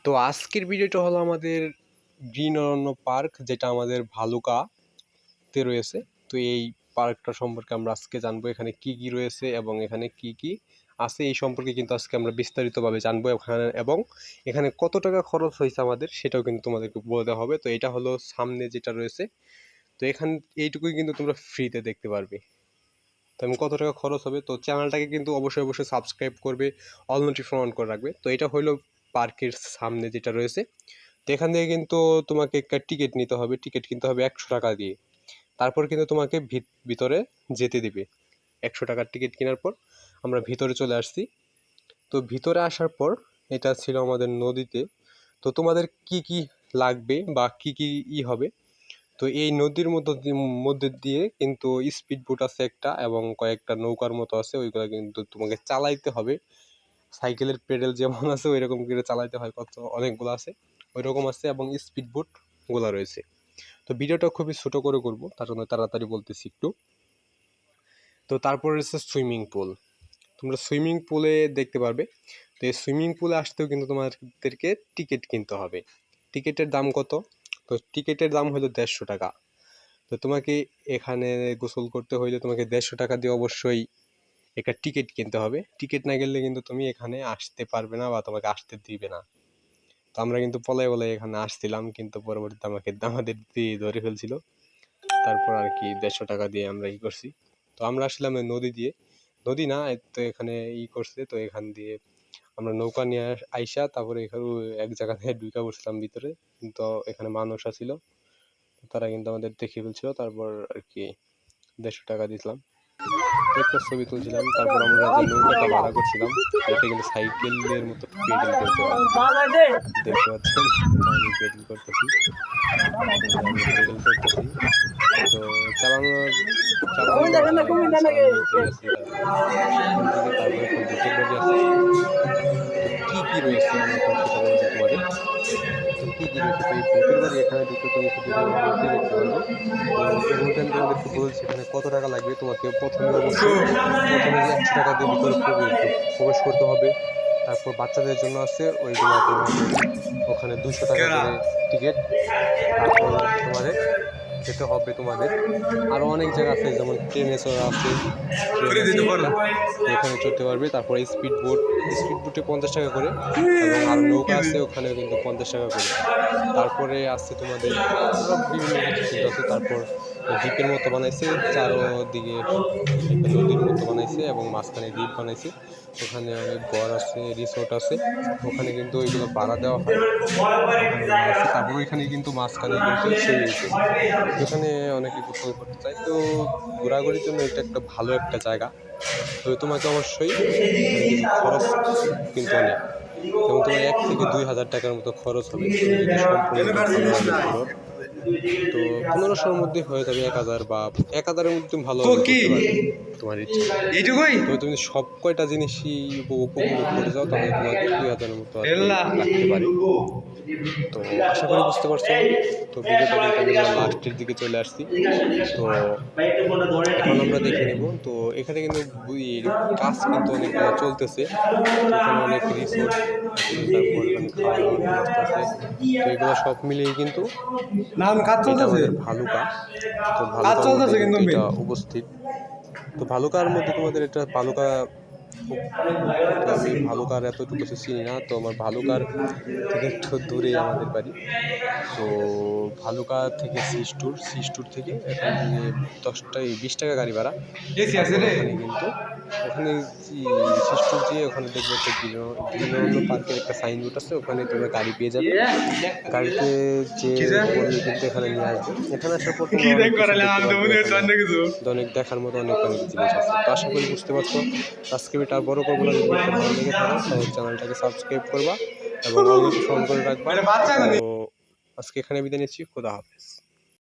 তো আজকের ভিডিওটা হলো আমাদের গ্রিন অরণ্য পার্ক, যেটা আমাদের ভালুকাতে রয়েছে। তো এই পার্কটা সম্পর্কে আমরা আজকে জানবো, এখানে কি কি রয়েছে এবং এখানে কি কি আছে এই সম্পর্কে কিন্তু আজকে আমরা বিস্তারিতভাবে জানবো। এবং এখানে কত টাকা খরচ হয়েছে আমাদের সেটাও কিন্তু তোমাদেরকে বলতে হবে। তো এটা হলো সামনে যেটা রয়েছে, তো এখানে এইটুকুই কিন্তু তোমরা ফ্রিতে দেখতে পারবে। তো এবং কত টাকা খরচ হবে, তো চ্যানেলটাকে কিন্তু অবশ্যই অবশ্যই সাবস্ক্রাইব করবে, অল নোটিফিকেশন অন করে রাখবে। তো এটা হলো পার্কের সামনে যেটা রয়েছে। তো এখান থেকে কিন্তু তোমাকে একটা টিকিট নিতে হবে, টিকিট কিনতে হবে 100 টাকা দিয়ে। তারপর কিন্তু তোমাকে ভিতরে যেতে দিবে। 100 টাকার টিকিট কেনার পর আমরা ভিতরে চলে আসছি। তো ভিতরে আসার পর এটা ছিল আমাদের নদীতে। তো তোমাদের কি কি লাগবে বা কি কি হবে, তো এই নদীর মধ্যে দিয়ে কিন্তু স্পিড বোট আছে একটা এবং কয়েকটা নৌকার মতো আছে, ওইগুলো কিন্তু তোমাকে চালাইতে হবে। সাইকেলের পেডেল যেমন আছে ওই রকম করে চালাইতে হয়, কত অনেকগুলো আছে ওই রকম আছে, এবং স্পিড বোটগুলো রয়েছে। তো ভিডিওটা খুবই ছোট করে করব, তার জন্য তাড়াতাড়ি বলতেছি একটু। তো তারপর রয়েছে সুইমিং পুল, তোমরা সুইমিং পুলে দেখতে পারবে। তো এই সুইমিং পুলে আসতেও কিন্তু তোমাদেরকে টিকিট কিনতে হবে। টিকিটের দাম কত? তো টিকিটের দাম হলো 150 টাকা। তো তোমাকে এখানে গোসল করতে হইলে তোমাকে 150 টাকা দিয়ে অবশ্যই একটা টিকিট কিনতে হবে। টিকিট না গেলে কিন্তু তুমি এখানে আসতে পারবে না বা তোমাকে আসতে দিবে না। তো আমরা কিন্তু পলাই পলাই এখানে আসছিলাম, কিন্তু পরবর্তীতে আমাদের দিয়ে ধরে ফেলছিল। তারপর আর কি 150 টাকা দিয়ে আমরা করছি। তো আমরা আসলাম নদী দিয়ে, নদী না, তো এখানে করছে। তো এখান দিয়ে আমরা নৌকা নিয়ে আইসা তারপরে এখানে এক জায়গা থেকে ঢুকা পড়ছিলাম ভিতরে, কিন্তু এখানে মানুষ ছিল, তারা কিন্তু আমাদের দেখিয়ে ফেলছিল। তারপর আর কি 150 টাকা দিয়েছিলাম, একটা ছবি তুলছিলাম। তারপর আমরা যে নৌকাটা ভাড়া করছিলাম, এটা কিন্তু সাইকেলের মতো পেডেল করতে হয়, দেখতে পাচ্ছেন। তো আমি পেডেল করতেছি, তো চালানোর তারপরে একটা বোটের বাড়ি আছে। তো কি কি রয়েছে আমি এখন সেটা বলছি তোমাদের। তো কি কি রয়েছে, তো এই বোটের বাড়ি এখানে ঢুকে তুমি শুধু বোটে দেখতে পারবে। তো এর মধ্যে আমি তোমাদেরকে বলছি এখানে কত টাকা লাগবে। তোমাকে প্রথমে 100 টাকা দিয়ে ভিতরে প্রবেশ করতে হবে। তারপর বাচ্চাদের জন্য আছে ওইগুলা তোমাদের ওখানে 200 টাকা করে টিকিট। তারপর তোমাদের যেতে হবে তোমাদের আরো অনেক জায়গা আছে, যেমন ট্রেনে চড়া আছে, ওখানে চড়তে পারবে। তারপরে স্পিড বোটে 50 টাকা করে, এবং আর নৌকা আছে ওখানে কিন্তু 50 টাকা করে। তারপরে আছে তোমাদের আরো বিভিন্ন কিছু কিন্তু আছে। তারপর দ্বীপের মতো বানাইছে, চারোদিকে একটা নদীর মতো বানাইছে এবং মাঝখানে দ্বীপ বানাইছে। ওখানে অনেক ঘর আছে, রিসোর্ট আছে, ওখানে কিন্তু ওইগুলো ভাড়া দেওয়া হয়। তারপর ওইখানে কিন্তু মাঝখানে কিন্তু যেখানে অনেকে গোসল করতে চায়। তো ঘোরাঘুরির জন্য এটা একটা ভালো একটা জায়গা। তবে তোমাকে অবশ্যই কিছু খরচ কিন্তু অনেক, যেমন তোমার 1 থেকে 2 হাজার টাকার মতো খরচ হবে তুমি যদি সম্পূর্ণ ভালোভাবে ঘোরো। তো 1500-র মধ্যে হয়ে যাবে 1000, বা 1000-এর মধ্যে তুমি ভালোভাবে ঘুরতে পারবে তোমার ইচ্ছা। তো তুমি সব কয়টা জিনিসই উপভোগ করে যাও, তাহলে তোমাকে 2000-এর মতো লাগতে পারে। তো আশা করি বুঝতে পারছো। তো ভিডিওটা কিন্তু আমরা লাস্টের দিকে চলে আসছি। তো এখন আমরা দেখে নিব। তো এখানে কিন্তু কাজ কিন্তু অনেকগুলো চলতেছে। তো এখানে অনেক রিসোর্ট আছে, তারপর এখানে খাওয়া দাওয়ার ব্যবস্থা আছে। তো এগুলো সব মিলিয়ে কিন্তু এটা আমাদের ভালুকা। তো ভালুকার মধ্যে কিন্তু এটা উপস্থিত। তো ভালুকার মধ্যে তোমাদের এটা ভালুকা, তো আমি ভালুকার এতটুকু চিনি না। তো আমার ভালুকার থেকে একটু দূরে আমাদের বাড়ি। তো ভালুকা থেকে সিস্টুর থেকে এখান থেকে 20 টাকা গাড়ি ভাড়া। ওখানে কিন্তু ওখানে সিস্টুর যেয়ে ওখানে দেখবে একটা গ্রিন অরণ্য পার্কের একটা সাইনবোর্ড আছে, ওখানে তোমরা গাড়ি পেয়ে যাবে। গাড়িতে যে বললে কিন্তু এখানে নিয়ে আসবে। এখানে আসার পর তোমরা অনেক দেখার মতো অনেক জিনিস আছে। তো আশা করি বুঝতে পারছো। আজকে এটা আর বড় করবো না, যদি ভিডিওটা ভালো লেগে থাকে তাহলে চ্যানেলটাকে সাবস্ক্রাইব করবা এবং অল নোটিফিকেশন অন করে রাখবা। তো আজকে এখানে বিদায় নিচ্ছি, খোদা হাফেজ।